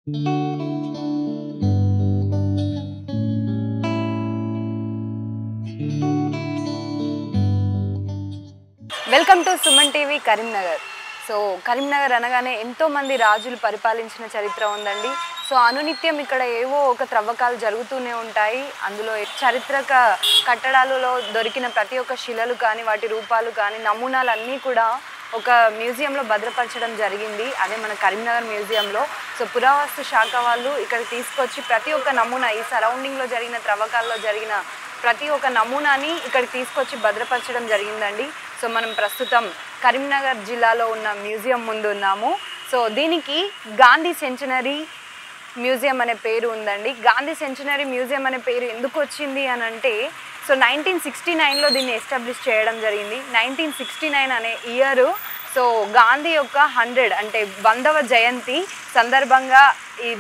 Welcome to Suman TV Karimnagar. So Karimnagar అనగానే ఎంతోమంది రాజులు పరిపాలించిన చరిత్ర ఉందండి. సో అనునిత్యం ఇక్కడ ఏవో ఒక త్రవ్వకాలు జరుగుతూనే ఉంటాయి. అందులో చారిత్రక కట్టడాలలో దొరికిన ప్రతి ఒక్క శిలలు కానీ, వాటి రూపాలు కానీ, నమూనాలన్నీ కూడా ఒక మ్యూజియంలో భద్రపరచడం జరిగింది. అదే మన కరీంనగర్ మ్యూజియంలో. సో పురావస్తు శాఖ వాళ్ళు ఇక్కడ తీసుకొచ్చి ప్రతి ఒక్క నమూనా, ఈ సరౌండింగ్లో జరిగిన త్రవ్వకాల్లో జరిగిన ప్రతి ఒక్క నమూనాని ఇక్కడికి తీసుకొచ్చి భద్రపరచడం జరిగిందండి. సో మనం ప్రస్తుతం కరీంనగర్ జిల్లాలో ఉన్న మ్యూజియం ముందు ఉన్నాము. సో దీనికి గాంధీ సెంచనరీ మ్యూజియం అనే పేరు ఉందండి. గాంధీ సెంచనరీ మ్యూజియం అనే పేరు ఎందుకు వచ్చింది అని అంటే, సో 1969లో దీన్ని ఎస్టాబ్లిష్ చేయడం జరిగింది. 1969 అనే ఇయర్ సో గాంధీ యొక్క 100 అంటే 100వ జయంతి సందర్భంగా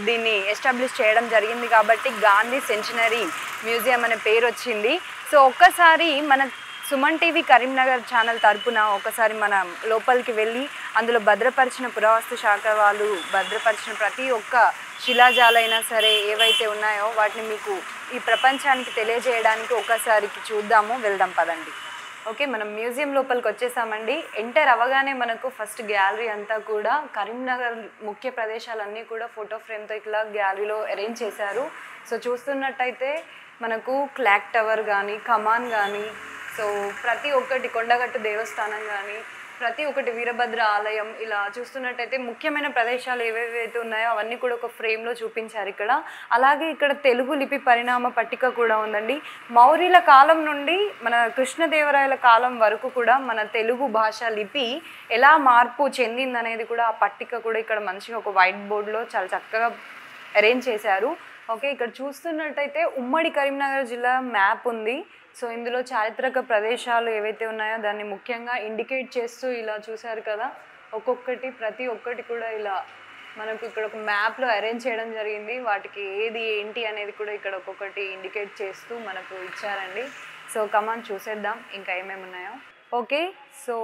దీన్ని ఎస్టాబ్లిష్ చేయడం జరిగింది కాబట్టి గాంధీ సెంచనరీ మ్యూజియం అనే పేరు వచ్చింది. సో ఒక్కసారి మన సుమన్ టీవీ కరీంనగర్ ఛానల్ తరపున ఒకసారి మన లోపలికి వెళ్ళి అందులో భద్రపరిచిన పురావస్తు శాఖ వాళ్ళు భద్రపరిచిన ప్రతి ఒక్క శిలాజాలైనా సరే ఏవైతే ఉన్నాయో వాటిని మీకు ఈ ప్రపంచానికి తెలియజేయడానికి ఒకసారికి చూద్దాము. వెళ్దాం పదండి. ఓకే, మనం మ్యూజియం లోపలికి వచ్చేసామండి. ఎంటర్ అవ్వగానే మనకు ఫస్ట్ గ్యాలరీ అంతా కూడా కరీంనగర్ ముఖ్య ప్రదేశాలన్నీ కూడా ఫోటో ఫ్రేమ్తో ఇట్లా గ్యాలరీలో అరేంజ్ చేశారు. సో చూస్తున్నట్టయితే మనకు క్లాక్ టవర్ కానీ, కమాన్ కానీ, సో ప్రతి ఒక్కటి కొండగట్టు దేవస్థానం కానీ, ప్రతి ఒక్కటి వీరభద్ర ఆలయం, ఇలా చూస్తున్నట్టయితే ముఖ్యమైన ప్రదేశాలు ఏవేవైతే ఉన్నాయో అవన్నీ కూడా ఒక ఫ్రేమ్లో చూపించారు ఇక్కడ. అలాగే ఇక్కడ తెలుగు లిపి పరిణామ పట్టిక కూడా ఉందండి. మౌర్యుల కాలం నుండి మన కృష్ణదేవరాయల కాలం వరకు కూడా మన తెలుగు భాష లిపి ఎలా మార్పు చెందిందనేది కూడా ఆ పట్టిక కూడా ఇక్కడ మంచిగా ఒక వైట్ బోర్డులో చాలా చక్కగా అరేంజ్ చేశారు. ఓకే, ఇక్కడ చూస్తున్నట్టయితే ఉమ్మడి కరీంనగర్ జిల్లా మ్యాప్ ఉంది. సో ఇందులో చారిత్రక ప్రదేశాలు ఏవైతే ఉన్నాయో దాన్ని ముఖ్యంగా ఇండికేట్ చేస్తూ ఇలా చూశారు కదా, ఒక్కొక్కటి ప్రతి ఒక్కటి కూడా ఇలా మనకు ఇక్కడ ఒక మ్యాప్లో అరేంజ్ చేయడం జరిగింది. వాటికి ఏది ఏంటి అనేది కూడా ఇక్కడ ఒక్కొక్కటి ఇండికేట్ చేస్తూ మనకు ఇచ్చారండి. సో కమాన్ చూసేద్దాం ఇంకా ఏమేమి ఉన్నాయో. ఓకే, సో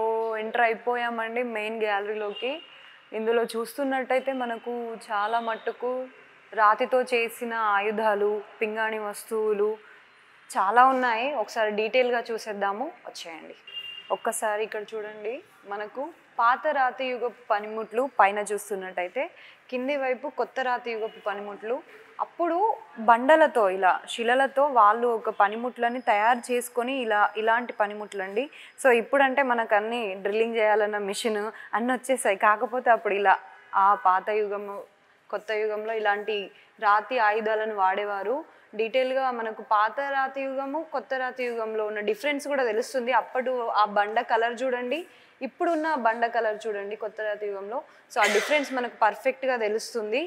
ఎంటర్ అయిపోయామండి మెయిన్ గ్యాలరీలోకి. ఇందులో చూస్తున్నట్టయితే మనకు చాలా మట్టుకు రాతితో చేసిన ఆయుధాలు, పింగాణి వస్తువులు చాలా ఉన్నాయి. ఒకసారి డీటెయిల్గా చూసేద్దాము, వచ్చేయండి. ఒక్కసారి ఇక్కడ చూడండి, మనకు పాత రాతి యుగపు పనిముట్లు పైన చూస్తున్నట్టయితే, కింది వైపు కొత్త రాతి యుగపు పనిముట్లు. అప్పుడు బండలతో ఇలా శిలలతో వాళ్ళు ఒక పనిముట్లని తయారు చేసుకొని ఇలాంటి పనిముట్లు అండి. సో ఇప్పుడంటే మనకు అన్నీ డ్రిల్లింగ్ చేయాలన్న మిషన్ అన్నీ వచ్చేసాయి. కాకపోతే అప్పుడు ఇలా ఆ పాత యుగము కొత్త యుగంలో ఇలాంటి రాతి ఆయుధాలను వాడేవారు. డీటెయిల్గా మనకు పాత రాతి యుగము కొత్త రాతి యుగంలో ఉన్న డిఫరెన్స్ కూడా తెలుస్తుంది. అప్పుడు ఆ బండ కలర్ చూడండి, ఇప్పుడున్న బండ కలర్ చూడండి కొత్త రాతి యుగంలో. సో ఆ డిఫరెన్స్ మనకు పర్ఫెక్ట్గా తెలుస్తుంది.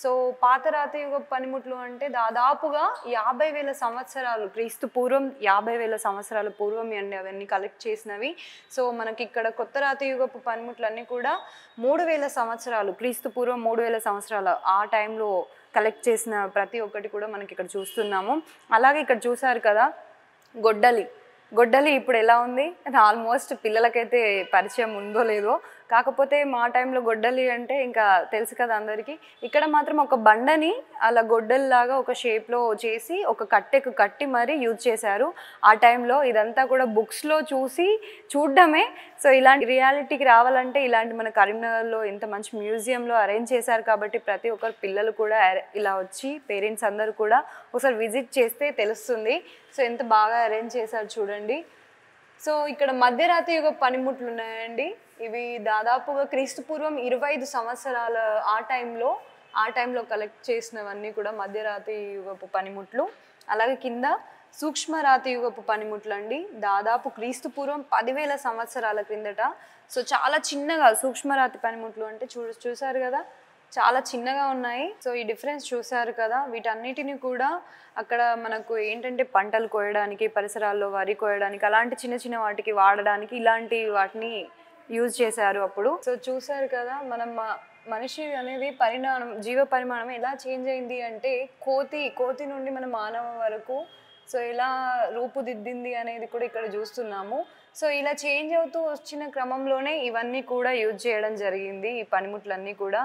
సో పాత రాతి యుగ పనిముట్లు అంటే దాదాపుగా 50,000 సంవత్సరాలు, క్రీస్తు పూర్వం 50,000 సంవత్సరాల పూర్వం అండి అవన్నీ కలెక్ట్ చేసినవి. సో మనకి ఇక్కడ కొత్త రాతి యుగపు పనిముట్లన్నీ కూడా 3,000 సంవత్సరాలు, క్రీస్తు పూర్వం 3,000 సంవత్సరాలు ఆ టైంలో కలెక్ట్ చేసిన ప్రతి ఒక్కటి కూడా మనకి ఇక్కడ చూస్తున్నాము. అలాగే ఇక్కడ చూసారు కదా గొడ్డలి ఇప్పుడు ఎలా ఉంది, ఆల్మోస్ట్ పిల్లలకైతే పరిచయం ఉందో లేదో, కాకపోతే మా టైంలో గొడ్డలి అంటే ఇంకా తెలుసు కదా అందరికీ. ఇక్కడ మాత్రం ఒక బండని అలా గొడ్డలిలాగా ఒక షేప్లో చేసి ఒక కట్టెకు కట్టి మరీ యూజ్ చేశారు ఆ టైంలో. ఇదంతా కూడా బుక్స్లో చూడడమే. సో ఇలాంటి రియాలిటీకి రావాలంటే ఇలాంటి మన కరీంనగర్లో ఇంత మంచి మ్యూజియంలో అరేంజ్ చేశారు కాబట్టి ప్రతి ఒక్కరు పిల్లలు కూడా ఇలా వచ్చి పేరెంట్స్ అందరూ కూడా ఒకసారి విజిట్ చేస్తే తెలుస్తుంది. సో ఎంత బాగా అరేంజ్ చేశారు చూడండి. సో ఇక్కడ మధ్యరాతి యుగ పనిముట్లు ఉన్నాయండి. ఇవి దాదాపుగా క్రీస్తు పూర్వం 25 సంవత్సరాల ఆ టైంలో కలెక్ట్ చేసినవన్నీ కూడా మధ్యరాతి యుగపు పనిముట్లు. అలాగే కింద సూక్ష్మరాతి యుగపు పనిముట్లు అండి, దాదాపు క్రీస్తు పూర్వం 10,000 సంవత్సరాల క్రిందట. సో చాలా చిన్నగా సూక్ష్మరాతి పనిముట్లు అంటే చూసారు కదా, చాలా చిన్నగా ఉన్నాయి. సో ఈ డిఫరెన్స్ చూసారు కదా. వీటన్నిటిని కూడా అక్కడ మనకు ఏంటంటే పంటలు కోయడానికి, పరిసరాల్లో వరి కోయడానికి, అలాంటి చిన్న చిన్న వాటికి వాడడానికి ఇలాంటి వాటిని యూజ్ చేశారు అప్పుడు. సో చూసారు కదా, మనిషి అనేది జీవ పరిమాణం ఎలా చేంజ్ అయింది అంటే కోతి నుండి మన మానవ వరకు సో ఎలా రూపుదిద్దింది అనేది కూడా ఇక్కడ చూస్తున్నాము. సో ఇలా చేంజ్ అవుతూ వచ్చిన క్రమంలోనే ఇవన్నీ కూడా యూజ్ చేయడం జరిగింది, ఈ పనిముట్లన్నీ కూడా.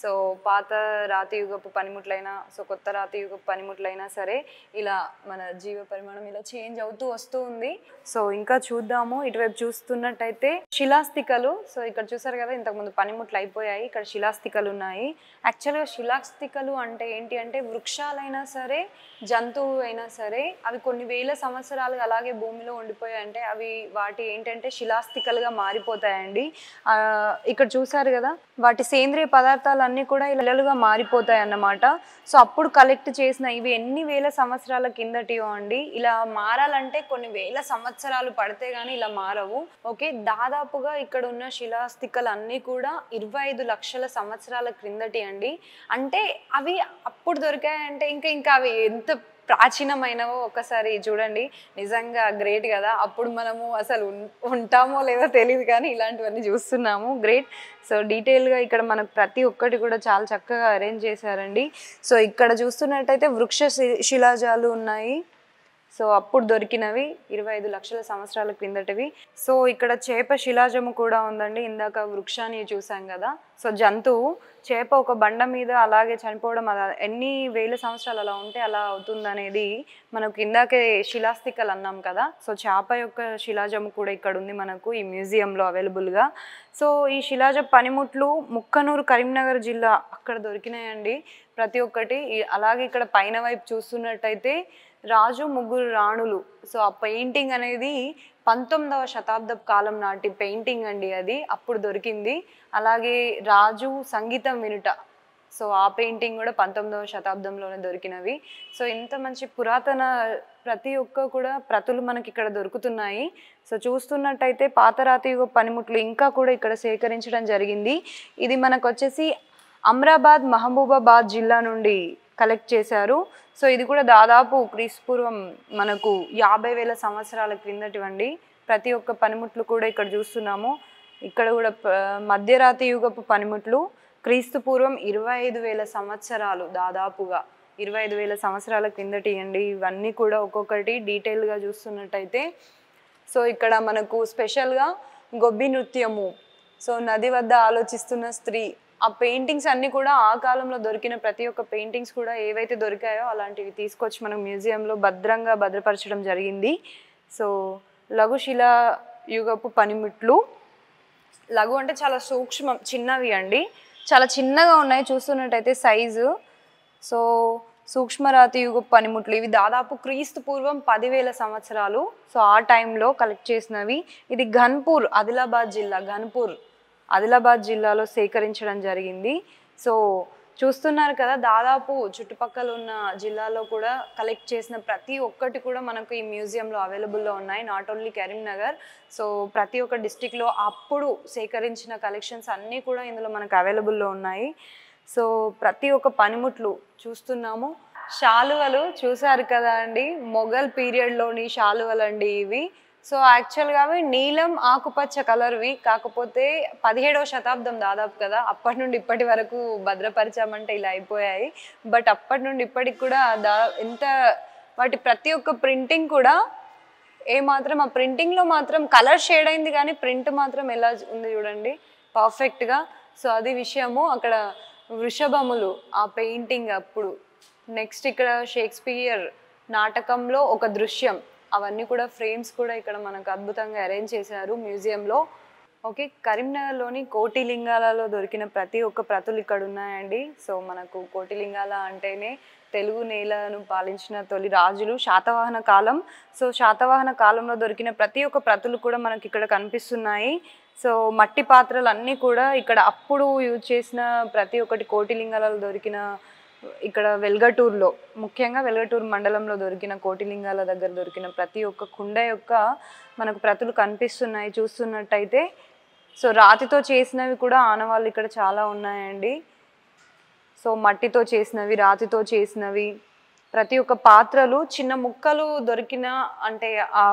సో పాత రాతియుగపు పనిముట్లైనా సో కొత్త రాతియుగపు పనిముట్లైనా సరే ఇలా మన జీవ పరిమాణం ఇలా చేంజ్ అవుతూ వస్తూ ఉంది. సో ఇంకా చూద్దాము. ఇటువైపు చూస్తున్నట్టయితే శిలాస్తికలు. సో ఇక్కడ చూసారు కదా, ఇంతకుముందు పనిముట్లు అయిపోయాయి, ఇక్కడ శిలాస్తికలు ఉన్నాయి. యాక్చువల్గా శిలాస్తికలు అంటే ఏంటి అంటే వృక్షాలైనా సరే జంతువు అయినా సరే అవి కొన్ని వేల సంవత్సరాలు అలాగే భూమిలో ఉండిపోయాయంటే అవి వాటి ఏంటంటే శిలాస్తికలుగా మారిపోతాయండి. ఇక్కడ చూసారు కదా, వాటి సేంద్రియ పదార్థాలన్నీ కూడా ఇలాలుగా మారిపోతాయి అన్నమాట. సో అప్పుడు కలెక్ట్ చేసిన ఇవి ఎన్ని వేల సంవత్సరాల కిందటివో అండి. ఇలా మారాలంటే కొన్ని వేల సంవత్సరాలు పడితే గానీ ఇలా మారవు. ఓకే, దాదాపుగా ఇక్కడ ఉన్న శిలాస్తికలు అన్నీ కూడా 25 లక్షల సంవత్సరాల క్రిందటి అండి. అంటే అవి అప్పుడు దొరికాయంటే ఇంకా అవి ఎంత ప్రాచీనమైనవో ఒకసారి చూడండి. నిజంగా గ్రేట్ కదా. అప్పుడు మనము అసలు ఉంటామో లేదో తెలియదు కానీ ఇలాంటివన్నీ చూస్తున్నాము. గ్రేట్. సో డీటెయిల్గా ఇక్కడ మనకు ప్రతి ఒక్కటి కూడా చాలా చక్కగా అరేంజ్ చేశారండి. సో ఇక్కడ చూస్తున్నట్టయితే వృక్ష శిలాజాలు ఉన్నాయి. సో అప్పుడు దొరికినవి 25 లక్షల సంవత్సరాల క్రిందటివి. సో ఇక్కడ చేప శిలాజము కూడా ఉందండి. ఇందాక వృక్షాన్ని చూసాం కదా. సో జంతువు చేప ఒక బండ మీద అలాగే చనిపోవడం అలా ఎన్ని వేల సంవత్సరాలు అలా ఉంటే అలా అవుతుందనేది మనకు ఇందాకే శిలాస్తికలు అన్నాం కదా. సో చేప యొక్క శిలాజము కూడా ఇక్కడ ఉంది మనకు ఈ మ్యూజియంలో అవైలబుల్గా. సో ఈ శిలాజ పనిముట్లు ముక్కనూరు కరీంనగర్ జిల్లా అక్కడ దొరికినాయండి ప్రతి ఒక్కటి. అలాగే ఇక్కడ పైన వైపు చూస్తున్నట్టయితే రాజు ముగ్గురు రాణులు. సో ఆ పెయింటింగ్ అనేది 19వ శతాబ్దపు కాలం నాటి పెయింటింగ్ అండి అది, అప్పుడు దొరికింది. అలాగే రాజు సంగీతం వినుట, సో ఆ పెయింటింగ్ కూడా 19వ శతాబ్దంలోనే దొరికినవి. సో ఇంత మంచి పురాతన ప్రతి ఒక్క కూడా ప్రతులు మనకి ఇక్కడ దొరుకుతున్నాయి. సో చూస్తున్నట్టయితే పాతరాతి యుగ పనిముట్లు ఇంకా కూడా ఇక్కడ సేకరించడం జరిగింది. ఇది మనకు వచ్చేసి అమ్రాబాద్ మహబూబాబాద్ జిల్లా నుండి కలెక్ట్ చేశారు. సో ఇది కూడా దాదాపు క్రీస్తుపూర్వం మనకు 50,000 సంవత్సరాల క్రిందటివండి. ప్రతి ఒక్క పనిముట్లు కూడా ఇక్కడ చూస్తున్నాము. ఇక్కడ కూడా మధ్యరాతి యుగపు పనిముట్లు క్రీస్తుపూర్వం 25,000 సంవత్సరాలు, దాదాపుగా 25,000 సంవత్సరాల క్రిందటి అండి. ఇవన్నీ కూడా ఒక్కొక్కటి డీటెయిల్గా చూస్తున్నట్టయితే సో ఇక్కడ మనకు స్పెషల్గా గొబ్బి నృత్యము, సో నది వద్ద ఆలోచిస్తున్న స్త్రీ, ఆ పెయింటింగ్స్ అన్నీ కూడా ఆ కాలంలో దొరికిన ప్రతి ఒక్క పెయింటింగ్స్ కూడా ఏవైతే దొరికాయో అలాంటివి తీసుకొచ్చి మనం మ్యూజియంలో భద్రంగా భద్రపరచడం జరిగింది. సో లఘుశిల యుగపు పనిముట్లు, లఘు అంటే చాలా సూక్ష్మం, చిన్నవి అండి, చాలా చిన్నగా ఉన్నాయి చూస్తున్నట్టయితే సైజు. సో సూక్ష్మరాతి యుగ పనిముట్లు ఇవి దాదాపు క్రీస్తు పూర్వం 10,000 సంవత్సరాలు. సో ఆ టైంలో కలెక్ట్ చేసినవి. ఇది ఘన్పూర్, ఆదిలాబాద్ జిల్లాలో సేకరించడం జరిగింది. సో చూస్తున్నారు కదా, దాదాపు చుట్టుపక్కల ఉన్న జిల్లాలో కూడా కలెక్ట్ చేసిన ప్రతి ఒక్కటి కూడా మనకు ఈ మ్యూజియంలో అవైలబుల్లో ఉన్నాయి. నాట్ ఓన్లీ కరీంనగర్, సో ప్రతి ఒక్క డిస్టిక్లో అప్పుడు సేకరించిన కలెక్షన్స్ అన్నీ కూడా ఇందులో మనకు అవైలబుల్లో ఉన్నాయి. సో ప్రతి ఒక్క పనిముట్లు చూస్తున్నాము. శాలువలు చూసారు కదా అండి, మొఘల్ పీరియడ్లోని శాలువలు అండి ఇవి. సో యాక్చువల్గా అవి నీలం ఆకుపచ్చ కలర్వి, కాకపోతే 17వ శతాబ్దం దాదాపు కదా, అప్పటి నుండి ఇప్పటి వరకు భద్రపరిచామంటే ఇలా అయిపోయాయి. బట్ అప్పటి నుండి ఇప్పటికి కూడా ఎంత వాటి ప్రతి ఒక్క ప్రింటింగ్ కూడా ఏమాత్రం ఆ ప్రింటింగ్లో మాత్రం కలర్ షేడ్ అయింది కానీ ప్రింట్ మాత్రం ఎలా ఉంది చూడండి పర్ఫెక్ట్గా. సో అది విషయము. అక్కడ వృషభములు ఆ పెయింటింగ్ అప్పుడు. నెక్స్ట్ ఇక్కడ షేక్స్పియర్ నాటకంలో ఒక దృశ్యం, అవన్నీ కూడా ఫ్రేమ్స్ కూడా ఇక్కడ మనకు అద్భుతంగా అరేంజ్ చేశారు మ్యూజియంలో. ఓకే, కరీంనగర్లోని కోటిలింగాలలో దొరికిన ప్రతి ఒక్క ప్రతులు ఇక్కడ ఉన్నాయండి. సో మనకు కోటిలింగాల అంటేనే తెలుగు నేలను పాలించిన తొలి రాజులు, శాతవాహన కాలం. సో శాతవాహన కాలంలో దొరికిన ప్రతి ఒక్క ప్రతులు కూడా మనకి ఇక్కడ కనిపిస్తున్నాయి. సో మట్టి పాత్రలు అన్నీ కూడా ఇక్కడ అప్పుడు యూజ్ చేసిన ప్రతి ఒక్కటి కోటిలింగాలలో దొరికిన, ఇక్కడ వెల్గటూరులో ముఖ్యంగా వెల్గటూరు మండలంలో దొరికిన కోటిలింగాల దగ్గర దొరికిన ప్రతి ఒక్క కుండ యొక్క మనకు ప్రతులు కనిపిస్తున్నాయి చూస్తున్నట్టయితే. సో రాతితో చేసినవి కూడా ఆనవాళ్ళు ఇక్కడ చాలా ఉన్నాయండి. సో మట్టితో చేసినవి, రాతితో చేసినవి, ప్రతి ఒక్క పాత్రలు చిన్న ముక్కలు దొరికిన అంటే ఆ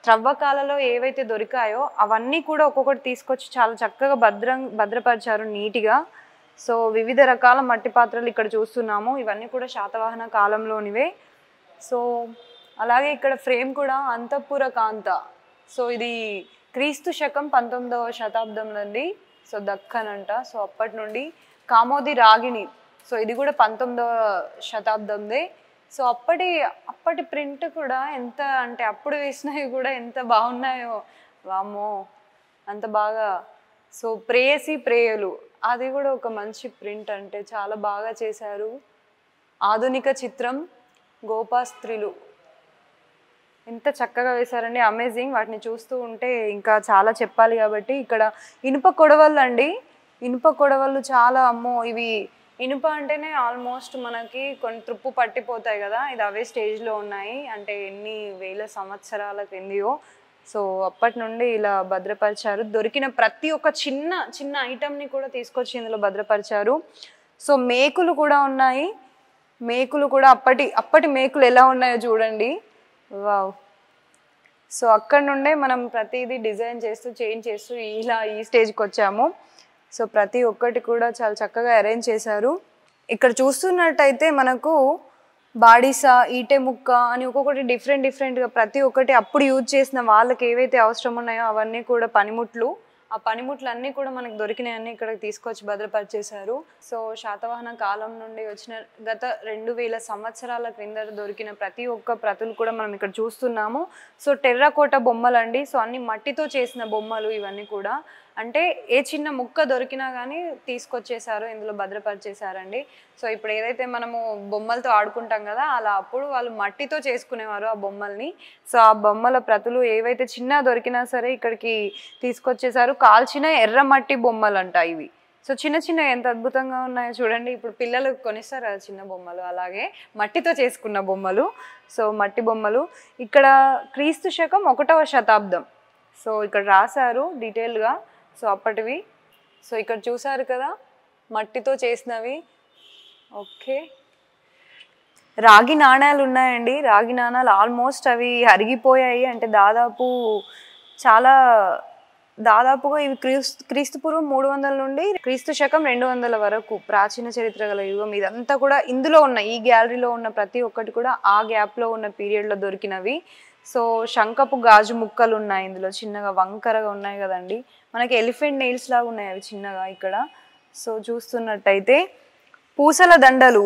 త్రవ్వకాలలో ఏవైతే దొరికాయో అవన్నీ కూడా ఒక్కొక్కటి తీసుకొచ్చి చాలా చక్కగా భద్రపరిచారు నీట్గా. సో వివిధ రకాల మట్టి పాత్రలు ఇక్కడ చూస్తున్నాము, ఇవన్నీ కూడా శాతవాహన కాలంలోనివే. సో అలాగే ఇక్కడ ఫ్రేమ్ కూడా అంతఃపుర కాంత. సో ఇది క్రీస్తు శకం 19వ శతాబ్దంలో అండి. సో దక్కన్ అంట. సో అప్పటి నుండి కామోది రాగిణి, సో ఇది కూడా 19వ శతాబ్దందే. సో అప్పటి ప్రింట్ కూడా ఎంత అంటే అప్పుడు వేసినవి కూడా ఎంత బాగున్నాయో, వామ్మో అంత బాగా. సో ప్రేయసి ప్రేయలు అది కూడా ఒక మంచి ప్రింట్, అంటే చాలా బాగా చేశారు. ఆధునిక చిత్రం గోపాస్త్రీలు ఎంత చక్కగా వేశారండి, అమేజింగ్. వాటిని చూస్తూ ఉంటే ఇంకా చాలా చెప్పాలి కాబట్టి. ఇక్కడ ఇనుప కొడవళ్ళు అండి, ఇనుప కొడవళ్ళు చాలా, అమ్మో ఇవి ఇనుప అంటేనే ఆల్మోస్ట్ మనకి కొన్ని తుప్పు పట్టిపోతాయి కదా, ఇది అవే స్టేజ్లో ఉన్నాయి. అంటే ఎన్ని వేల సంవత్సరాల క్రిందియో. సో అప్పటి నుండి ఇలా భద్రపరిచారు. దొరికిన ప్రతి ఒక్క చిన్న చిన్న ఐటమ్ని కూడా తీసుకొచ్చి ఇందులో భద్రపరిచారు. సో మేకులు కూడా ఉన్నాయి, మేకులు కూడా అప్పటి మేకులు ఎలా ఉన్నాయో చూడండి, వావ్. సో అక్కడ నుండే మనం ప్రతిదీ డిజైన్ చేస్తూ చేంజ్ చేస్తూ ఇలా ఈ స్టేజ్కి వచ్చాము. సో ప్రతి ఒక్కటి కూడా చాలా చక్కగా అరేంజ్ చేశారు. ఇక్కడ చూస్తున్నట్టయితే మనకు బాడిసా, ఈటె ముక్క అని ఒక్కొక్కటి డిఫరెంట్గా ప్రతి ఒక్కటి అప్పుడు యూజ్ చేసిన వాళ్ళకి ఏవైతే అవసరం ఉన్నాయో అవన్నీ కూడా పనిముట్లు. ఆ పనిముట్లు అన్నీ కూడా మనకు దొరికినాయన్నీ ఇక్కడికి తీసుకొచ్చి భద్రపరిచేశారు. సో శాతవాహన కాలం నుండి వచ్చిన గత 2000 సంవత్సరాల క్రింద దొరికిన ప్రతి ఒక్క ప్రతులు కూడా మనం ఇక్కడ చూస్తున్నాము. సో టెర్రకోట బొమ్మలు అండి. సో అన్ని మట్టితో చేసిన బొమ్మలు ఇవన్నీ కూడా. అంటే ఏ చిన్న ముక్క దొరికినా కానీ తీసుకొచ్చేసారు, ఇందులో భద్రపరిచేశారండి. సో ఇప్పుడు ఏదైతే మనము బొమ్మలతో ఆడుకుంటాం కదా, అలా అప్పుడు వాళ్ళు మట్టితో చేసుకునేవారు ఆ బొమ్మల్ని. సో ఆ బొమ్మల ప్రతులు ఏవైతే చిన్న దొరికినా సరే ఇక్కడికి తీసుకొచ్చేసారు. కాల్చిన ఎర్రమట్టి బొమ్మలు అంట ఇవి. సో చిన్న ఎంత అద్భుతంగా ఉన్నాయో చూడండి. ఇప్పుడు పిల్లలు కొనిస్తారు కదా చిన్న బొమ్మలు, అలాగే మట్టితో చేసుకున్న బొమ్మలు. సో మట్టి బొమ్మలు. ఇక్కడ క్రీస్తు శకం 1వ శతాబ్దం. సో ఇక్కడ రాశారు డీటెయిల్గా. సో అప్పటివి. సో ఇక్కడ చూసారు కదా మట్టితో చేసినవి. ఓకే, రాగి నాణ్యాలు ఉన్నాయండి. రాగి నాణ్యాలు ఆల్మోస్ట్ అవి అరిగిపోయాయి. అంటే దాదాపుగా ఇవి క్రీస్తు పూర్వం 300 నుండి క్రీస్తు శకం 200 వరకు ప్రాచీన చరిత్ర గల యుగం. ఇదంతా కూడా ఇందులో ఉన్న ఈ గ్యాలరీలో ఉన్న ప్రతి ఒక్కటి కూడా ఆ గ్యాప్లో ఉన్న పీరియడ్లో దొరికినవి. సో శంఖపు గాజు ముక్కలు ఉన్నాయి ఇందులో, చిన్నగా వంకరగా ఉన్నాయి కదండి. మనకి ఎలిఫెంట్ నెయిల్స్ లాగా ఉన్నాయి అవి చిన్నగా ఇక్కడ. సో చూస్తున్నట్టయితే పూసల దండలు,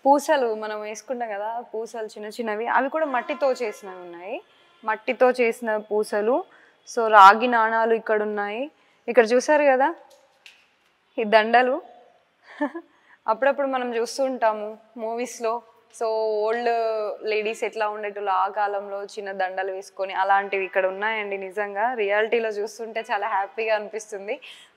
పూసలు మనం వేసుకుంటాం కదా, పూసలు చిన్నవి, అవి కూడా మట్టితో చేసినవి ఉన్నాయి, మట్టితో చేసిన పూసలు. సో రాగి నాణాలు ఇక్కడ ఉన్నాయి. ఇక్కడ చూసారు కదా ఈ దండలు, అప్పుడప్పుడు మనం చూస్తూ ఉంటాము మూవీస్లో. సో ఓల్డ్ లేడీస్ ఎట్లా ఉండేటోళ్ళు ఆ కాలంలో చిన్న దండలు వేసుకొని, అలాంటివి ఇక్కడ ఉన్నాయండి. నిజంగా రియాలిటీలో చూస్తుంటే చాలా హ్యాపీగా అనిపిస్తుంది.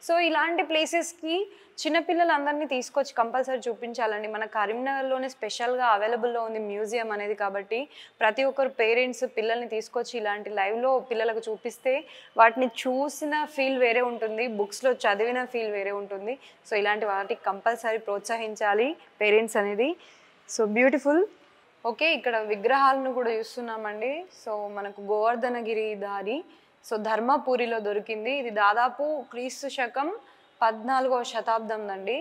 సో ఇలాంటి ప్లేసెస్కి చిన్నపిల్లలందరినీ తీసుకొచ్చి కంపల్సరీ చూపించాలండి. మన కరీంనగర్లోనే స్పెషల్గా అవైలబుల్లో ఉంది మ్యూజియం అనేది. కాబట్టి ప్రతి ఒక్కరు పేరెంట్స్ పిల్లల్ని తీసుకొచ్చి ఇలాంటి లైవ్లో పిల్లలకు చూపిస్తే వాటిని చూసిన ఫీల్ వేరే ఉంటుంది, బుక్స్లో చదివిన ఫీల్ వేరే ఉంటుంది. సో ఇలాంటి వాటికి కంపల్సరీ ప్రోత్సహించాలి పేరెంట్స్ అనేది. So beautiful. ఓకే, ఇక్కడ విగ్రహాలను కూడా చూస్తున్నామండి. సో మనకు గోవర్ధనగిరి దారి, సో ధర్మపురిలో దొరికింది. ఇది దాదాపు క్రీస్తు శకం 14వ శతాబ్దం అండి.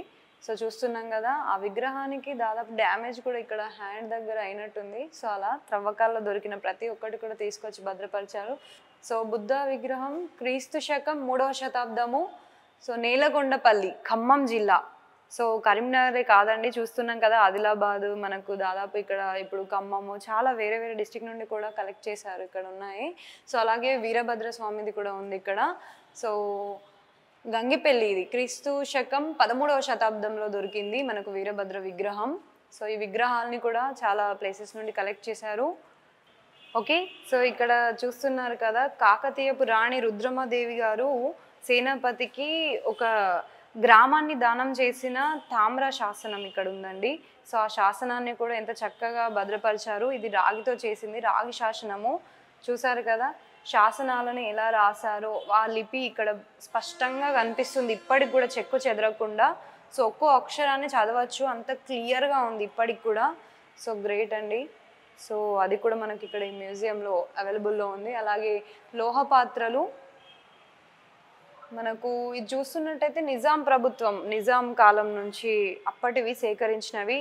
సో చూస్తున్నాం కదా ఆ విగ్రహానికి దాదాపు డ్యామేజ్ కూడా ఇక్కడ హ్యాండ్ దగ్గర అయినట్టుంది. సో అలా త్రవ్వకాల్లో దొరికిన ప్రతి ఒక్కటి కూడా తీసుకొచ్చి భద్రపరిచారు. సో బుద్ధ విగ్రహం క్రీస్తు శకం 3వ శతాబ్దము. సో నేలగొండపల్లి, ఖమ్మం జిల్లా. సో కరీంనగరే కాదండి, చూస్తున్నాం కదా ఆదిలాబాద్, మనకు దాదాపు ఇక్కడ ఇప్పుడు ఖమ్మము, చాలా వేరే డిస్ట్రిక్ట్ నుండి కూడా కలెక్ట్ చేశారు, ఇక్కడ ఉన్నాయి. సో అలాగే వీరభద్ర స్వామిది కూడా ఉంది ఇక్కడ. సో గంగిపెల్లి, ఇది క్రీస్తు శకం 13వ శతాబ్దంలో దొరికింది మనకు వీరభద్ర విగ్రహం. సో ఈ విగ్రహాలని కూడా చాలా ప్లేసెస్ నుండి కలెక్ట్ చేశారు. ఓకే, సో ఇక్కడ చూస్తున్నారు కదా కాకతీయపు రాణి రుద్రమదేవి గారు సేనాపతికి ఒక గ్రామాన్ని దానం చేసిన తామ్ర శాసనం ఇక్కడ ఉందండి. సో ఆ శాసనాన్ని కూడా ఎంత చక్కగా భద్రపరిచారు. ఇది రాగితో చేసింది, రాగి శాసనము. చూసారు కదా శాసనాలను ఎలా రాశారో ఆ లిపి ఇక్కడ స్పష్టంగా కనిపిస్తుంది, ఇప్పటికి కూడా చెక్కు చెదరకుండా. సో ఒక్కో అక్షరాన్ని చదవచ్చు, అంత క్లియర్గా ఉంది ఇప్పటికి కూడా. సో గ్రేట్ అండి. సో అది కూడా మనకి ఇక్కడ ఈ మ్యూజియంలో అవైలబుల్లో ఉంది. అలాగే లోహ పాత్రలు మనకు ఇది చూస్తున్నట్టయితే నిజాం ప్రభుత్వం, నిజాం కాలం నుంచి అప్పటివి సేకరించినవి.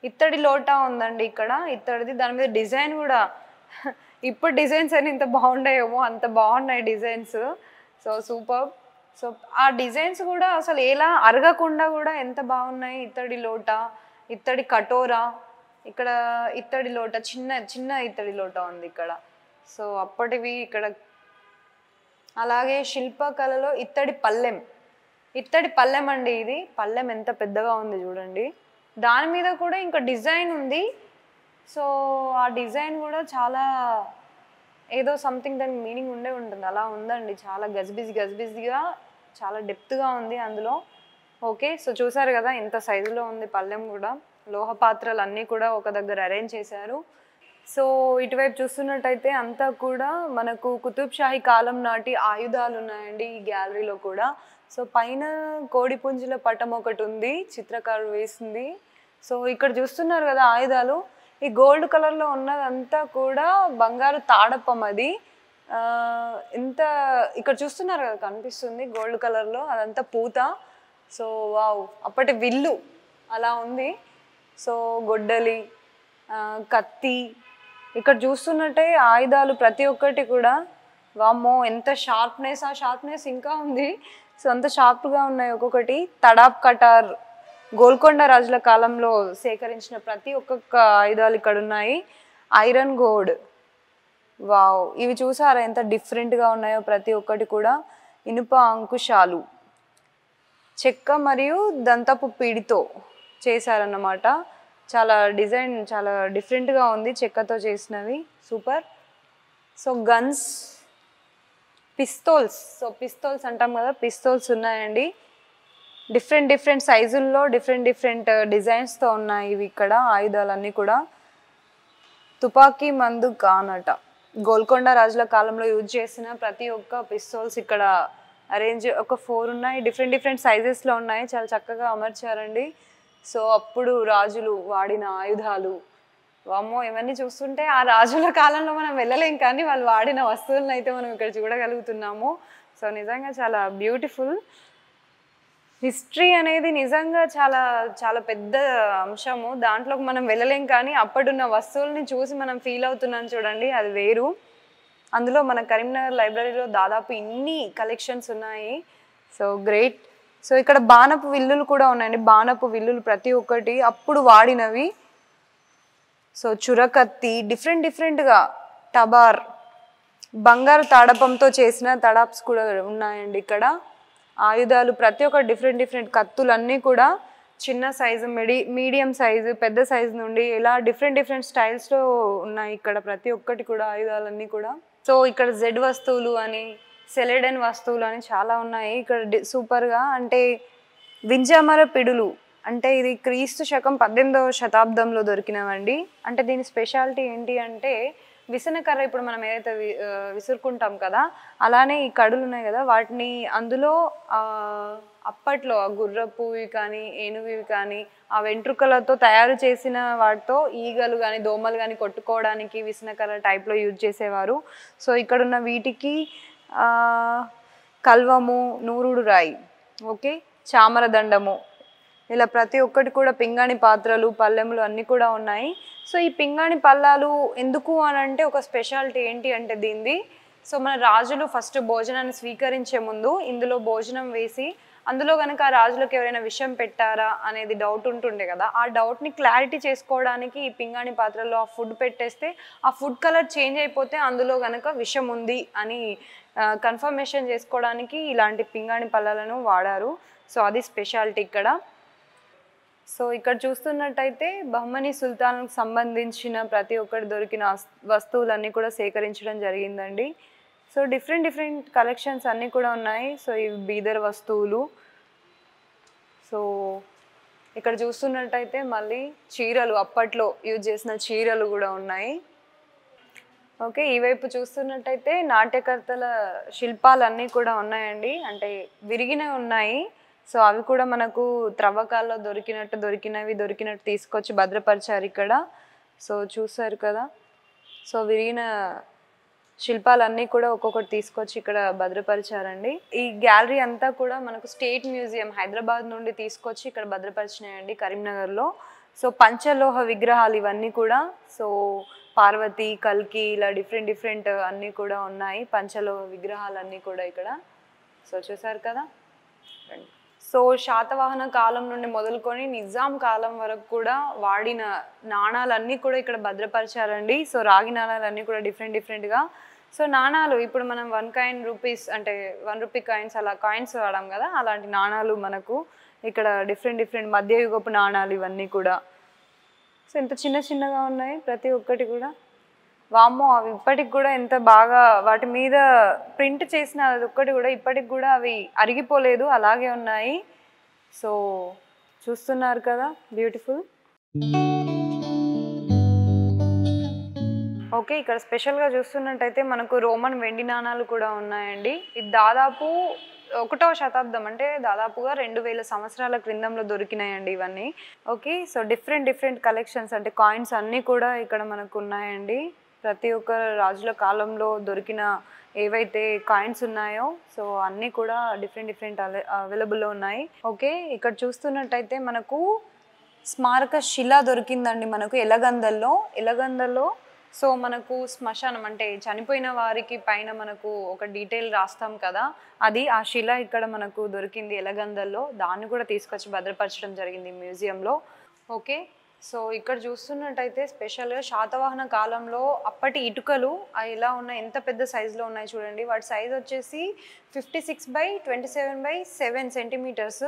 ఇత్తడి లోటా ఉందండి ఇక్కడ, ఇత్తడిది. దాని మీద డిజైన్ కూడా ఇప్పుడు డిజైన్స్ అని ఇంత బాగుంటాయేమో అంత బాగున్నాయి డిజైన్స్. So super. సో ఆ డిజైన్స్ కూడా అసలు ఎలా అరగకుండా కూడా ఎంత బాగున్నాయి. ఇత్తడి లోట, ఇత్తడి కటోరా, ఇక్కడ ఇత్తడి లోట, చిన్న చిన్న ఇత్తడి లోట ఉంది ఇక్కడ. సో అప్పటివి ఇక్కడ. అలాగే శిల్పకళలో ఇత్తడి పల్లెం, ఇత్తడి పల్లెం అండి. ఇది పల్లెం ఎంత పెద్దగా ఉంది చూడండి. దాని మీద కూడా ఇంకా డిజైన్ ఉంది. సో ఆ డిజైన్ కూడా చాలా ఏదో సంథింగ్ దానికి మీనింగ్ ఉండే ఉంటుంది. అలా ఉందండి, చాలా గజిబిజిగా చాలా డెప్త్గా ఉంది అందులో. ఓకే, సో చూసారు కదా ఎంత సైజులో ఉంది పల్లెం కూడా. లోహ పాత్రలు అన్నీ కూడా ఒక దగ్గర అరేంజ్ చేశారు. సో ఇటువైపు చూస్తున్నట్టయితే అంతా కూడా మనకు కుతుబ్ షాహీ కాలం నాటి ఆయుధాలు ఉన్నాయండి ఈ గ్యాలరీలో కూడా. సో పైన కోడిపుంజుల పటం ఒకటి ఉంది, చిత్రకారుడు వేసింది. సో ఇక్కడ చూస్తున్నారు కదా ఆయుధాలు, ఈ గోల్డ్ కలర్లో ఉన్నదంతా కూడా బంగారు తాడపం. అది ఇంత ఇక్కడ చూస్తున్నారు కదా కనిపిస్తుంది గోల్డ్ కలర్లో, అదంతా పూత. సో వావ్, అప్పటి విల్లు అలా ఉంది. సో గొడ్డలి, కత్తి, ఇక్కడ చూస్తున్నట్టే ఆయుధాలు ప్రతి ఒక్కటి కూడా వామ్మో ఎంత షార్ప్నెస్, ఆ షార్ప్నెస్ ఇంకా ఉంది. సో అంత షార్ప్గా ఉన్నాయి ఒక్కొక్కటి. తడాప్ కటార్, గోల్కొండ రాజుల కాలంలో సేకరించిన ప్రతి ఒక్కొక్క ఆయుధాలు ఇక్కడ ఉన్నాయి. ఐరన్ గోడ్, వావ్, ఇవి చూసారా ఎంత డిఫరెంట్గా ఉన్నాయో ప్రతి ఒక్కటి కూడా. ఇనుప అంకుశాలు, చెక్క మరియు దంతపు పీడితో చేశారన్నమాట. చాలా డిజైన్ చాలా డిఫరెంట్గా ఉంది, చెక్కతో చేసినవి, సూపర్. సో గన్స్, పిస్తోల్స్, సో పిస్తోల్స్ అంటాం కదా, పిస్తోల్స్ ఉన్నాయండి. డిఫరెంట్ సైజుల్లో డిఫరెంట్ డిజైన్స్తో ఉన్నాయి ఇవి ఇక్కడ ఆయుధాలన్నీ కూడా. తుపాకీ మందు కానట, గోల్కొండ రాజుల కాలంలో యూజ్ చేసిన ప్రతి ఒక్క పిస్తోల్స్ ఇక్కడ అరేంజ్, ఒక 4 ఉన్నాయి. డిఫరెంట్ సైజెస్లో ఉన్నాయి, చాలా చక్కగా అమర్చారండి. సో అప్పుడు రాజులు వాడిన ఆయుధాలు, వామ్మో ఇవన్నీ చూస్తుంటే ఆ రాజుల కాలంలో మనం వెళ్ళలేం, కానీ వాళ్ళు వాడిన వస్తువులను అయితే మనం ఇక్కడ చూడగలుగుతున్నాము. సో నిజంగా చాలా బ్యూటిఫుల్. హిస్టరీ అనేది నిజంగా చాలా చాలా పెద్ద అంశము, దాంట్లోకి మనం వెళ్ళలేం, కానీ అప్పుడున్న వస్తువుల్ని చూసి మనం ఫీల్ అవుతున్నాం చూడండి, అది వేరు. అందులో మన కరీంనగర్ లైబ్రరీలో దాదాపు ఇన్ని కలెక్షన్స్ ఉన్నాయి. So great. సో ఇక్కడ బాణపు విల్లులు కూడా ఉన్నాయండి, బాణపు విల్లులు ప్రతి ఒక్కటి అప్పుడు వాడినవి. సో చురకత్తి, డిఫరెంట్గా టబార్, బంగారు తాడపంతో చేసిన తడాప్స్ కూడా ఉన్నాయండి ఇక్కడ. ఆయుధాలు ప్రతి ఒక్క డిఫరెంట్ కత్తులు అన్నీ కూడా చిన్న సైజు, మీడియం సైజు, పెద్ద సైజు నుండి ఇలా డిఫరెంట్ స్టైల్స్లో ఉన్నాయి ఇక్కడ ప్రతి ఒక్కటి కూడా ఆయుధాలన్నీ కూడా. సో ఇక్కడ జెడ్ వస్తువులు అని, సెలెడన్ వస్తువులు అని చాలా ఉన్నాయి ఇక్కడ సూపర్గా. అంటే వింజమర పిడులు, అంటే ఇది క్రీస్తు శకం 18వ శతాబ్దంలో దొరికినవండి. అంటే దీని స్పెషాలిటీ ఏంటి అంటే విసనకర్ర, ఇప్పుడు మనం ఏదైతే విసురుకుంటాం కదా, అలానే ఈ కడులు ఉన్నాయి కదా, వాటిని అందులో అప్పట్లో ఆ గుర్రపువి కానీ ఏనుగువి కానీ ఆ వెంట్రుకలతో తయారు చేసిన వాటితో ఈగలు కానీ దోమలు కానీ కొట్టుకోవడానికి విసనకర్ర టైప్లో యూజ్ చేసేవారు. సో ఇక్కడున్న వీటికి కల్వము, నూరుడు రాయి, ఓకే, చామర దండము, ఇలా ప్రతి ఒక్కటి కూడా పింగాణి పాత్రలు, పళ్ళెములు అన్నీ కూడా ఉన్నాయి. సో ఈ పింగాణి పళ్ళాలు ఎందుకు అని అంటే ఒక స్పెషాలిటీ ఏంటి అంటే దీనిది, సో మన రాజులు ఫస్ట్ భోజనాన్ని స్వీకరించే ముందు ఇందులో భోజనం వేసి అందులో కనుక రాజులకు ఎవరైనా విషం పెట్టారా అనేది డౌట్ ఉంటుండే కదా, ఆ డౌట్ని క్లారిటీ చేసుకోవడానికి ఈ పింగాణి పాత్రలో ఆ ఫుడ్ పెట్టేస్తే ఆ ఫుడ్ కలర్ చేంజ్ అయిపోతే అందులో కనుక విషం ఉంది అని కన్ఫర్మేషన్ చేసుకోవడానికి ఇలాంటి పింగాణి పళ్ళాలను వాడారు. సో అది స్పెషాలిటీ ఇక్కడ. సో ఇక్కడ చూస్తున్నట్టయితే బహ్మనీ సుల్తాన్కి సంబంధించిన ప్రతి ఒక్కటి దొరికిన వస్తువులన్నీ కూడా సేకరించడం జరిగిందండి. సో డిఫరెంట్ కలెక్షన్స్ అన్నీ కూడా ఉన్నాయి. సో ఇవి బీదర్ వస్తువులు. సో ఇక్కడ చూస్తున్నట్టయితే మళ్ళీ చీరలు, అప్పట్లో యూజ్ చేసిన చీరలు కూడా ఉన్నాయి. ఓకే, ఈ వైపు చూస్తున్నట్టయితే నాట్యకర్తల శిల్పాలన్నీ కూడా ఉన్నాయండి, అంటే విరిగినవి ఉన్నాయి. సో అవి కూడా మనకు త్రవ్వకాల్లో దొరికినట్టు తీసుకొచ్చి భద్రపరిచారు ఇక్కడ. సో చూసారు కదా, సో విరిగిన శిల్పాలన్నీ కూడా ఒక్కొక్కటి తీసుకొచ్చి ఇక్కడ భద్రపరిచారండి. ఈ గ్యాలరీ అంతా కూడా మనకు స్టేట్ మ్యూజియం హైదరాబాద్ నుండి తీసుకొచ్చి ఇక్కడ భద్రపరిచినాయండి కరీంనగర్లో. సో పంచలోహ విగ్రహాలు ఇవన్నీ కూడా, సో పార్వతి, కల్కి ఇలా డిఫరెంట్ అన్నీ కూడా ఉన్నాయి, పంచలోహ విగ్రహాలన్నీ కూడా ఇక్కడ. సో చూసారు కదా. సో శాతవాహన కాలం నుండి మొదలుకొని నిజాం కాలం వరకు కూడా వాడిన నాణాలన్నీ కూడా ఇక్కడ భద్రపరిచారండి. సో రాగి నాణాలన్నీ కూడా డిఫరెంట్గా. సో నాణాలు ఇప్పుడు మనం 1 కాయిన్ రూపీస్ అంటే 1 రూపీ కాయిన్స్ అలా కాయిన్స్ వాడాం కదా, అలాంటి నాణాలు మనకు ఇక్కడ డిఫరెంట్ మధ్యయుగపు నాణాలు ఇవన్నీ కూడా. సో ఎంత చిన్నగా ఉన్నాయి ప్రతి ఒక్కటి కూడా. వామ్మో, అవి ఇప్పటికి కూడా ఎంత బాగా వాటి మీద ప్రింట్ చేసిన అది ఒక్కటి కూడా ఇప్పటికి కూడా అవి అరిగిపోలేదు, అలాగే ఉన్నాయి. సో చూస్తున్నారు కదా, బ్యూటిఫుల్. ఓకే, ఇక్కడ స్పెషల్గా చూస్తున్నట్టయితే మనకు రోమన్ వెండి నాణాలు కూడా ఉన్నాయండి. ఇది దాదాపు 1వ శతాబ్దం అంటే దాదాపుగా 2000 సంవత్సరాల క్రిందంలో దొరికినాయండి ఇవన్నీ. ఓకే, సో డిఫరెంట్ కలెక్షన్స్ అంటే కాయిన్స్ అన్నీ కూడా ఇక్కడ మనకు ఉన్నాయండి. ప్రతి ఒక్క రాజుల కాలంలో దొరికిన ఏవైతే కాయిన్స్ ఉన్నాయో సో అన్నీ కూడా డిఫరెంట్ అవైలబుల్లో ఉన్నాయి. ఓకే, ఇక్కడ చూస్తున్నట్టయితే మనకు స్మారక శిల దొరికిందండి మనకు ఎలగందల్లో. సో మనకు శ్మశానం అంటే చనిపోయిన వారికి పైన మనకు ఒక డీటెయిల్ రాస్తాం కదా, అది ఆ శిల ఇక్కడ మనకు దొరికింది ఎలగందల్లో. దాన్ని కూడా తీసుకొచ్చి భద్రపరచడం జరిగింది మ్యూజియంలో. ఓకే, సో ఇక్కడ చూస్తున్నట్టయితే స్పెషల్గా శాతవాహన కాలంలో అప్పటి ఇటుకలు ఇలా ఉన్నాయి, ఎంత పెద్ద సైజులో ఉన్నాయి చూడండి. వాటి సైజ్ వచ్చేసి 56x27x7 సెంటీమీటర్స్.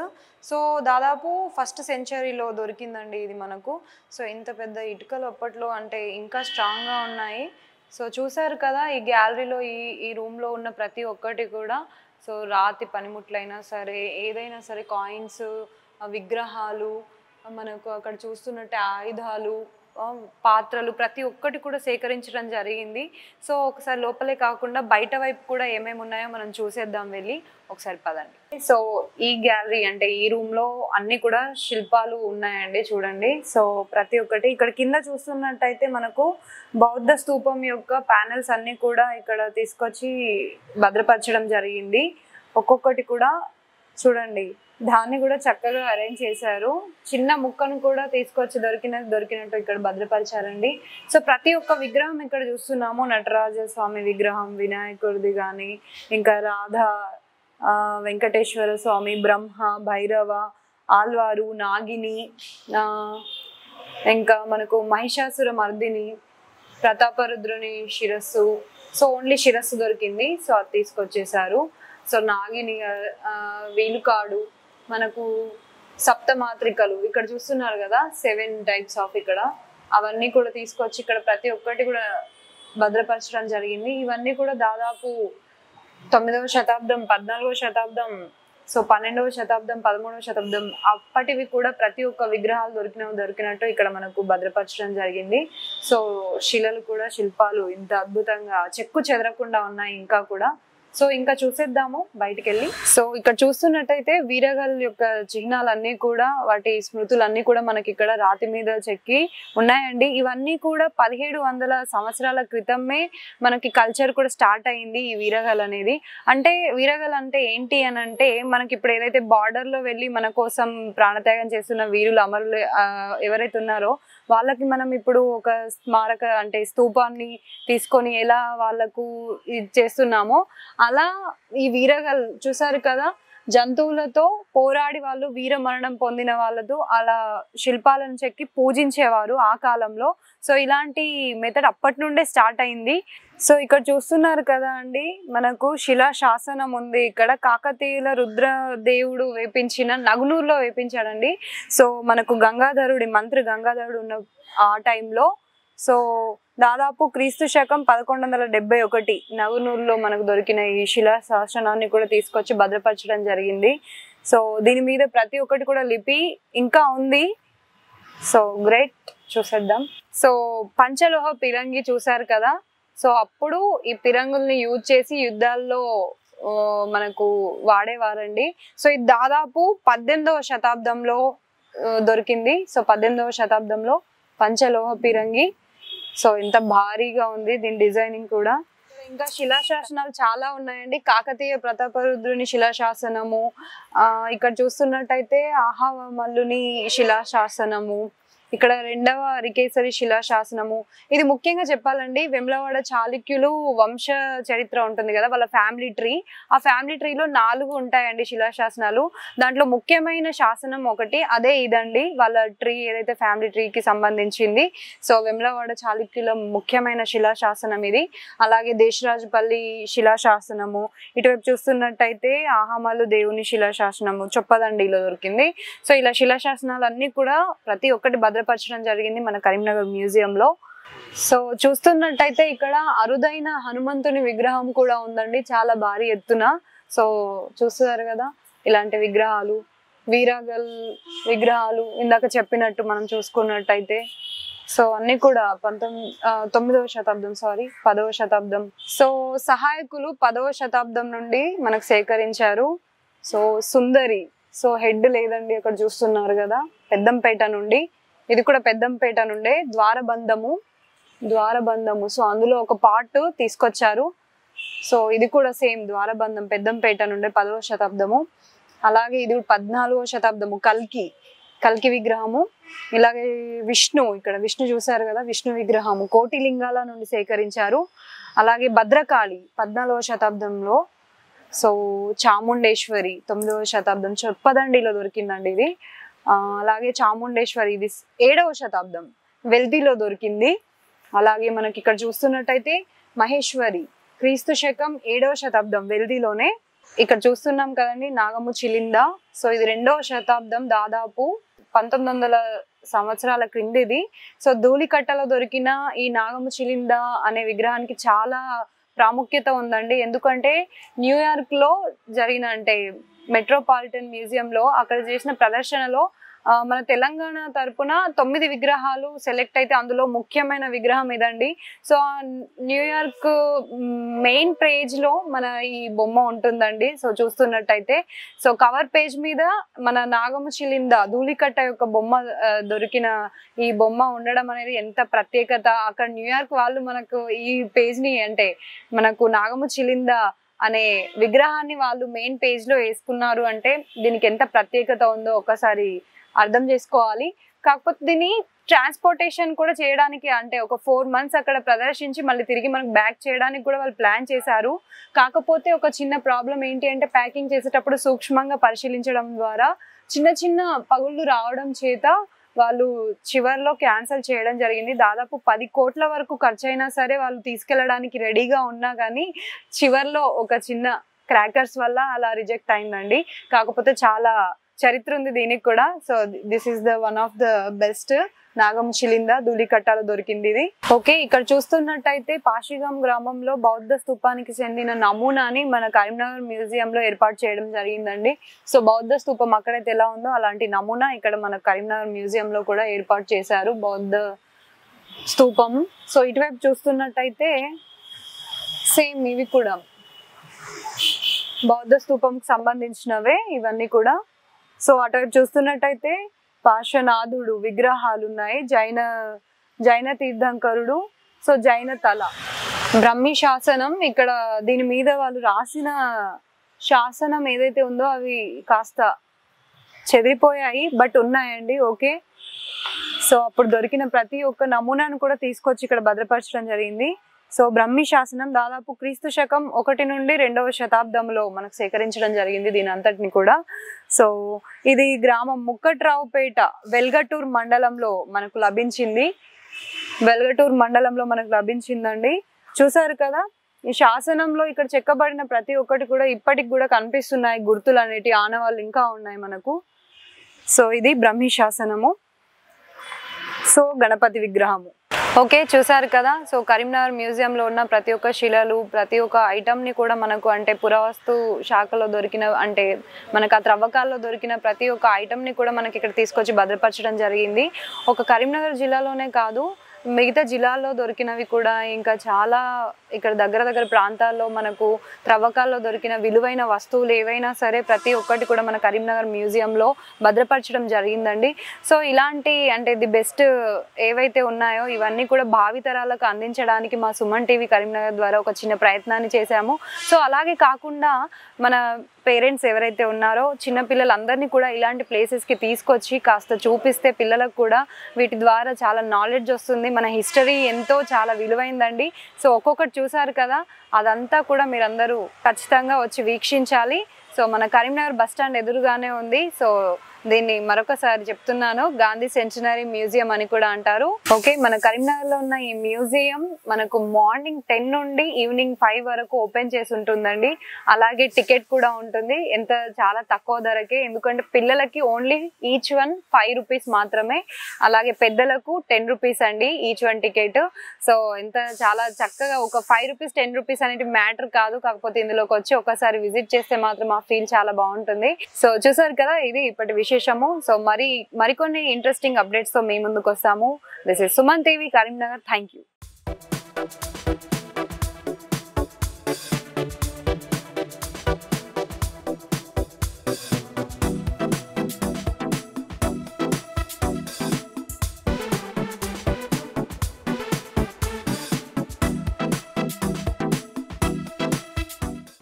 సో దాదాపు 1st సెంచరీలో దొరికిందండి ఇది మనకు. సో ఇంత పెద్ద ఇటుకలు అప్పట్లో అంటే ఇంకా స్ట్రాంగ్గా ఉన్నాయి. సో చూసారు కదా, ఈ గ్యాలరీలో ఈ రూమ్లో ఉన్న ప్రతి ఒక్కటి కూడా సో రాతి పనిముట్లైనా సరే, ఏదైనా సరే, కాయిన్స్, విగ్రహాలు, మనకు అక్కడ చూస్తున్నట్టు ఆయుధాలు, పాత్రలు, ప్రతి ఒక్కటి కూడా సేకరించడం జరిగింది. సో ఒకసారి లోపలే కాకుండా బయట వైపు కూడా ఏమేమి ఉన్నాయో మనం చూసేద్దాం వెళ్ళి. ఒకసారి పదండి. సో ఈ గ్యాలరీ అంటే ఈ రూమ్లో అన్నీ కూడా శిల్పాలు ఉన్నాయండి చూడండి. సో ప్రతి ఒక్కటి ఇక్కడ కింద చూస్తున్నట్టయితే మనకు బౌద్ధ స్తూపం యొక్క ప్యానెల్స్ అన్నీ కూడా ఇక్కడ తీసుకొచ్చి భద్రపరచడం జరిగింది. ఒక్కొక్కటి కూడా చూడండి, దాన్ని కూడా చక్కగా అరేంజ్ చేశారు. చిన్న ముక్కను కూడా తీసుకొచ్చి దొరికినట్టు ఇక్కడ భద్రపరిచారండి. సో ప్రతి ఒక్క విగ్రహం ఇక్కడ చూస్తున్నాము, నటరాజ స్వామి విగ్రహం, వినాయకుడిది కానీ, ఇంకా రాధా, వెంకటేశ్వర స్వామి, బ్రహ్మ, భైరవ, ఆల్వారు, నాగిని, ఇంకా మనకు మహిషాసుర మర్దిని, ప్రతాపరుద్రుని శిరస్సు. సో ఓన్లీ శిరస్సు దొరికింది, సో అది తీసుకొచ్చేసారు. సో నాగిని, వీలుకాడు, మనకు సప్తమాత్రికలు ఇక్కడ చూస్తున్నారు కదా, 7 టైప్స్ ఆఫ్ ఇక్కడ అవన్నీ కూడా తీసుకొచ్చి ఇక్కడ ప్రతి ఒక్కటి కూడా భద్రపరచడం జరిగింది. ఇవన్నీ కూడా దాదాపు 9వ శతాబ్దం, 14వ శతాబ్దం, సో 12వ శతాబ్దం, 13వ శతాబ్దం అప్పటివి కూడా ప్రతి ఒక్క విగ్రహాలు దొరికినట్టు ఇక్కడ మనకు భద్రపరచడం జరిగింది. సో శిలలు కూడా, శిల్పాలు ఇంత అద్భుతంగా చెక్కు చెదరకుండా ఉన్నాయి ఇంకా కూడా. సో ఇంకా చూసేద్దాము బయటికి వెళ్ళి. సో ఇక్కడ చూస్తున్నట్టయితే వీరగల్ యొక్క చిహ్నాలన్నీ కూడా, వాటి స్మృతులన్నీ కూడా మనకి ఇక్కడ రాతి మీద చెక్కి ఉన్నాయండి. ఇవన్నీ కూడా 1700 సంవత్సరాల క్రితమే మనకి కల్చర్ కూడా స్టార్ట్ అయింది ఈ వీరగల్ అనేది. అంటే వీరగల్ అంటే ఏంటి అని అంటే, మనకి ఇప్పుడు ఏదైతే బార్డర్లో వెళ్ళి మన కోసం ప్రాణత్యాగం చేస్తున్న వీరులు, అమరులు ఎవరైతే ఉన్నారో వాళ్ళకి మనం ఇప్పుడు ఒక స్మారక అంటే స్తూపాన్ని తీసుకొని ఎలా వాళ్ళకు ఇది చేస్తున్నామో అలా ఈ వీరగల్ చూసారు కదా, జంతువులతో పోరాడి వాళ్ళు వీర మరణం పొందిన వాళ్ళతో అలా శిల్పాలను చెక్కి పూజించేవారు ఆ కాలంలో. సో ఇలాంటి మెథడ్ అప్పటి నుండే స్టార్ట్ అయింది. సో ఇక్కడ చూస్తున్నారు కదా అండి, మనకు శిలా శాసనం ఉంది ఇక్కడ. కాకతీయుల రుద్రదేవుడు వేపించిన, నగునూరులో వేపించాడండి. సో మనకు మంత్రి గంగాధరుడు ఉన్న ఆ టైంలో, సో దాదాపు క్రీస్తు శకం 1171 నగునూరులో మనకు దొరికిన ఈ శిలా శాసనాన్ని కూడా తీసుకొచ్చి భద్రపరచడం జరిగింది. సో దీని మీద ప్రతి ఒక్కటి కూడా లిపి ఇంకా ఉంది. సో గ్రేట్, చూసేద్దాం. సో పంచలోహ పిరంగి చూసారు కదా, సో అప్పుడు ఈ పిరంగుల్ని యూజ్ చేసి యుద్ధాల్లో మనకు వాడేవారండి. సో ఇది దాదాపు 18వ శతాబ్దంలో దొరికింది. సో 18వ శతాబ్దంలో పంచలోహ పిరంగి. సో ఎంత భారీగా ఉంది దీని డిజైనింగ్ కూడా. ఇంకా శిలాశాసనాలు చాలా ఉన్నాయండి. కాకతీయ ప్రతాపరుద్రుని శిలాశాసనము, ఇక్కడ చూస్తున్నట్టయితే ఆహావమల్లుని శిలాశాసనము, ఇక్కడ రెండవ అరికేసరి శిలాశాసనము. ఇది ముఖ్యంగా చెప్పాలండి, వేములవాడ చాళుక్యులు వంశ చరిత్ర ఉంటుంది కదా, వాళ్ళ ఫ్యామిలీ ట్రీ. ఆ ఫ్యామిలీ ట్రీలో 4 ఉంటాయండి శిలాశాసనాలు. దాంట్లో ముఖ్యమైన శాసనం ఒకటి, అదే ఇదండి, వాళ్ళ ట్రీ ఏదైతే ఫ్యామిలీ ట్రీకి సంబంధించింది. సో వేములవాడ చాళుక్యుల ముఖ్యమైన శిలాశాసనం ఇది. అలాగే దేశరాజుపల్లి శిలాశాసనము. ఇటువైపు చూస్తున్నట్టయితే ఆహమాలు దేవుని శిలాశాసనము చొప్పదండిలో దొరికింది. సో ఇలా శిలాశాసనాలు అన్ని కూడా ప్రతి ఒక్కటి భద్రపరచడం జరిగింది మన కరీంనగర్ మ్యూజియంలో. సో చూస్తున్నట్టయితే ఇక్కడ అరుదైన హనుమంతుని విగ్రహం కూడా ఉందండి, చాలా భారీ ఎత్తున. సో చూస్తున్నారు కదా, ఇలాంటి విగ్రహాలు, వీరాగల్ విగ్రహాలు ఇందాక చెప్పినట్టు మనం చూసుకున్నట్టయితే. సో అన్ని కూడా 9వ శతాబ్దం, 10వ శతాబ్దం. సో సహాయకులు 10వ శతాబ్దం నుండి మనకు సేకరించారు. సో సుందరి, సో హెడ్ లేదండి అక్కడ చూస్తున్నారు కదా, పెద్దంపేట నుండి. ఇది కూడా పెద్దంపేట నుండే. ద్వారబంధము. సో అందులో ఒక పార్ట్ తీసుకొచ్చారు. సో ఇది కూడా సేమ్ ద్వారబంధం, పెద్దంపేట నుండే, 10వ శతాబ్దము. అలాగే ఇది 14వ శతాబ్దము, కల్కి విగ్రహము. ఇలాగే విష్ణు, ఇక్కడ విష్ణు చూసారు కదా, విష్ణు విగ్రహము కోటిలింగాల నుండి సేకరించారు. అలాగే భద్రకాళి 14వ శతాబ్దంలో. సో చాముండేశ్వరి 9వ శతాబ్దం, చొప్పదండిలో దొరికిందండి ఇది. అలాగే చాముండేశ్వరి ఇది 7వ శతాబ్దం, వెల్దిలో దొరికింది. అలాగే మనకి ఇక్కడ చూస్తున్నట్టయితే మహేశ్వరి క్రీస్తు శకం 7వ శతాబ్దం, వెల్దిలోనే. ఇక్కడ చూస్తున్నాం కదండి నాగము చిలింద. సో ఇది 2వ శతాబ్దం, దాదాపు 1900 సంవత్సరాల క్రిందిది. సో ధూళికట్టలో దొరికిన ఈ నాగము చిలింద అనే విగ్రహానికి చాలా ప్రాముఖ్యత ఉందండి. ఎందుకంటే న్యూయార్క్ లో జరిగిన, అంటే మెట్రోపాలిటన్ మ్యూజియంలో అక్కడ చేసిన ప్రదర్శనలో మన తెలంగాణ తరపున 9 విగ్రహాలు సెలెక్ట్ అయితే అందులో ముఖ్యమైన విగ్రహం ఇదండి. సో న్యూయార్క్ మెయిన్ పేజ్ లో మన ఈ బొమ్మ ఉంటుందండి. సో చూస్తున్నట్టయితే సో కవర్ పేజ్ మీద మన నాగము చిలింద ధూళికట్ట యొక్క బొమ్మ దొరికిన ఈ బొమ్మ ఉండడం అనేది ఎంత ప్రత్యేకత. అక్కడ న్యూయార్క్ వాళ్ళు మనకు ఈ పేజ్ ని, అంటే మనకు నాగము చిలింద అనే విగ్రహాన్ని వాళ్ళు మెయిన్ పేజ్ లో వేసుకున్నారు అంటే దీనికి ఎంత ప్రత్యేకత ఉందో ఒకసారి అర్థం చేసుకోవాలి. కాకపోతే దీన్ని ట్రాన్స్పోర్టేషన్ కూడా చేయడానికి, అంటే ఒక 4 months అక్కడ ప్రదర్శించి మళ్ళీ తిరిగి మనకు బ్యాక్ చేయడానికి కూడా వాళ్ళు ప్లాన్ చేశారు. కాకపోతే ఒక చిన్న ప్రాబ్లం ఏంటి అంటే ప్యాకింగ్ చేసేటప్పుడు సూక్ష్మంగా పరిశీలించడం ద్వారా చిన్న చిన్న పగుళ్ళు రావడం చేత వాళ్ళు చివర్లో క్యాన్సిల్ చేయడం జరిగింది. దాదాపు 10 కోట్ల వరకు ఖర్చు అయినా సరే వాళ్ళు తీసుకెళ్ళడానికి రెడీగా ఉన్నా కానీ చివర్లో ఒక చిన్న క్రాకర్స్ వల్ల అలా రిజెక్ట్ అయిందండి. కాకపోతే చాలా చరిత్ర ఉంది దీనికి కూడా. So this is the one of the best నాగం చిలింద, ధూళికట్టాలో దొరికింది ఇది. ఓకే, ఇక్కడ చూస్తున్నట్టయితే పాషిగాం గ్రామంలో బౌద్ధ స్థూపానికి చెందిన నమూనాని మన కరీంనగర్ మ్యూజియంలో ఏర్పాటు చేయడం జరిగిందండి. సో బౌద్ధ స్థూపం అక్కడైతే ఎలా ఉందో అలాంటి నమూనా ఇక్కడ మన కరీంనగర్ మ్యూజియంలో కూడా ఏర్పాటు చేశారు, బౌద్ధ స్థూపం. సో ఇటువైపు చూస్తున్నట్టయితే సేమ్ ఇవి కూడా బౌద్ధ స్థూపంకి సంబంధించినవే ఇవన్నీ కూడా. సో అటువైపు చూస్తున్నట్టయితే పార్శ్వనాథుడు విగ్రహాలు ఉన్నాయి, జైన తీర్థంకరుడు, సో జైన తల, బ్రహ్మి శాసనం. ఇక్కడ దీని మీద వాళ్ళు రాసిన శాసనం ఏదైతే ఉందో అవి కాస్త చెదిరిపోయాయి, బట్ ఉన్నాయండి. ఓకే, సో అప్పుడు దొరికిన ప్రతి ఒక్క నమూనాను కూడా తీసుకొచ్చి ఇక్కడ భద్రపరచడం జరిగింది. సో బ్రహ్మి శాసనం దాదాపు క్రీస్తు శకం 1 నుండి 2వ శతాబ్దంలో మనకు సేకరించడం జరిగింది దీని అంతటిని కూడా. సో ఇది గ్రామం ముక్కట్రావుపేట, వెల్గటూర్ మండలంలో మనకు లభించిందండి. చూసారు కదా, ఈ శాసనంలో ఇక్కడ చెక్కబడిన ప్రతి ఒక్కటి కూడా ఇప్పటికి కూడా కనిపిస్తున్నాయి, గుర్తులు అనేటి ఆనవాళ్ళు ఇంకా ఉన్నాయి మనకు. సో ఇది బ్రహ్మి శాసనము. సో గణపతి విగ్రహము. ఓకే, చూసారు కదా. సో కరీంనగర్ మ్యూజియంలో ఉన్న ప్రతి ఒక్క శిలలు, ప్రతి ఒక్క ఐటమ్ని కూడా మనకు, అంటే పురావస్తు శాఖలో దొరికిన, అంటే మనకు ఆ త్రవ్వకాల్లో దొరికిన ప్రతి ఒక్క ఐటమ్ని కూడా మనకి ఇక్కడ తీసుకొచ్చి భద్రపరచడం జరిగింది. ఒక కరీంనగర్ జిల్లాలోనే కాదు, మిగతా జిల్లాల్లో దొరికినవి కూడా, ఇంకా చాలా ఇక్కడ దగ్గర ప్రాంతాల్లో మనకు త్రవ్వకాల్లో దొరికిన విలువైన వస్తువులు ఏవైనా సరే ప్రతి ఒక్కటి కూడా మన కరీంనగర్ మ్యూజియంలో భద్రపరచడం జరిగిందండి. సో ఇలాంటి, అంటే ది బెస్ట్ ఏవైతే ఉన్నాయో ఇవన్నీ కూడా భావితరాలకు అందించడానికి మా సుమన్ టీవీ కరీంనగర్ ద్వారా ఒక చిన్న ప్రయత్నాన్ని చేశాము. సో అలాగే కాకుండా మన పేరెంట్స్ ఎవరైతే ఉన్నారో చిన్నపిల్లలందరినీ కూడా ఇలాంటి ప్లేసెస్కి తీసుకొచ్చి కాస్త చూపిస్తే పిల్లలకు కూడా వీటి ద్వారా చాలా నాలెడ్జ్ వస్తుంది. మన హిస్టరీ ఎంతో చాలా విలువైందండి. సో ఒక్కొక్కటి చూసారు కదా, అదంతా కూడా మీరందరూ ఖచ్చితంగా వచ్చి వీక్షించాలి. సో మన కరీంనగర్ బస్ స్టాండ్ ఎదురుగానే ఉంది. సో దీన్ని మరొకసారి చెప్తున్నాను, గాంధీ సెంచనరీ మ్యూజియం అని కూడా అంటారు. ఓకే, మన కరీంనగర్లో ఉన్న ఈ మ్యూజియం మనకు మార్నింగ్ 10 నుండి ఈవినింగ్ 5 వరకు ఓపెన్ చేసి ఉంటుందండి. అలాగే టికెట్ కూడా ఉంటుంది, చాలా తక్కువ ధరకే. ఎందుకంటే పిల్లలకి ఓన్లీ ఈచ్ వన్ 5 రూపీస్ మాత్రమే, అలాగే పెద్దలకు 10 రూపీస్ అండి ఈచ్ వన్ టికెట్. సో చాలా చక్కగా ఒక 5 రూపీస్ 10 రూపీస్ అనేది మ్యాటర్ కాదు, కాకపోతే ఇందులోకి వచ్చి ఒకసారి విజిట్ చేస్తే మాత్రం ఆ ఫీల్ చాలా బాగుంటుంది. సో చూసారు కదా, ఇది ఇప్పటి విషయము. సో మరికొన్ని ఇంట్రెస్టింగ్ అప్డేట్స్ తో మీ ముందుకు వస్తాము. This is Suman TV Karimnagar. Thank you.